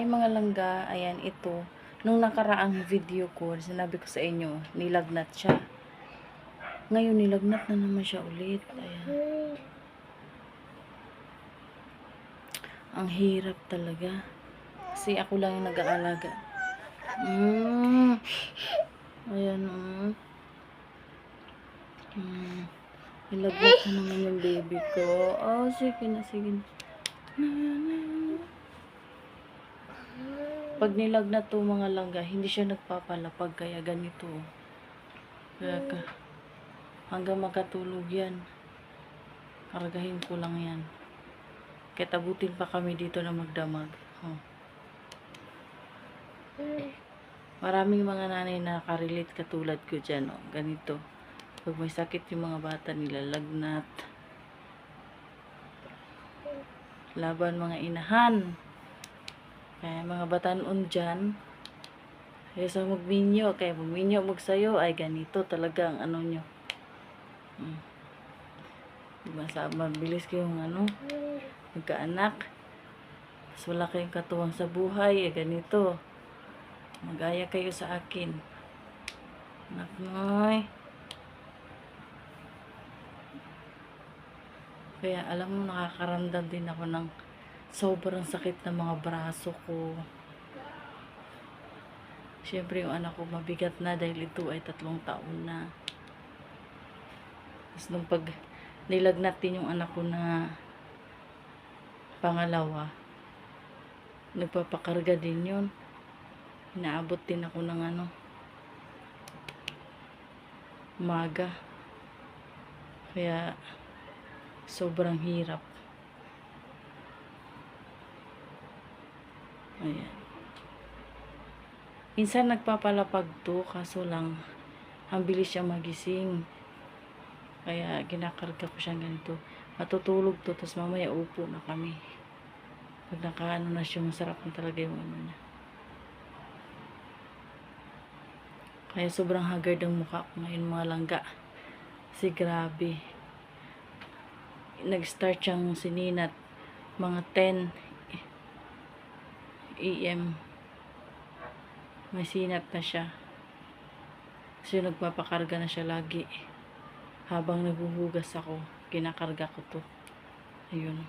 Ay mga langga, ayan ito. Nung nakaraang video ko, sinabi ko sa inyo, nilagnat siya. Ngayon nilagnat na naman siya ulit. Ayan. Ang hirap talaga. Kasi ako lang yung nag-aalaga. Ayan. Nilagnat na naman yung baby ko. Oh, sige na, sige na. Pag nilagnat to mga langga, hindi siya nagpapalapag, kaya ganito. Kaya hanggang makatulog yan. Karagahin ko lang yan. Kaya tabutin pa kami dito na magdamag. Oh. Maraming mga nanay na nakarelate katulad ko dyan. Oh. Ganito. Pag may sakit yung mga bata nila, lagnat. Laban mga inahan. Kaya mga batanon dyan, kaya sa magminyo, kaya magminyo magsayo, ay ganito talaga ang ano nyo. Diba, mabilis kayong magkaanak. Tapos wala kayong katuwang sa buhay, ay ganito. Mag-aya kayo sa akin. Anak noy. Kaya alam mo, nakakaramdam din ako ng sobrang sakit ng mga braso ko. Siyempre yung anak ko mabigat na dahil ito ay 3 taon na. Tapos nung pag nilagnat din yung anak ko na pangalawa, nagpapakarga din yun. Inaabot din ako ng umaga. Kaya sobrang hirap. Ayan. Minsan nagpapalapag to, kaso lang ang bilis siya magising. Kaya ginakarga ko siya ganito. Matutulog to, tapos mamaya upo na kami. Pag nakaano na siya, masarap na talaga yung niya. Kaya sobrang haggard ang mukha ko ngayon mga langga. Kasi grabe. Nag-start siyang sininat mga 10 AM. May sinat na siya. Kasi nagpapakarga na siya lagi. Habang naghuhugas ako, kinakarga ko to. Ayun.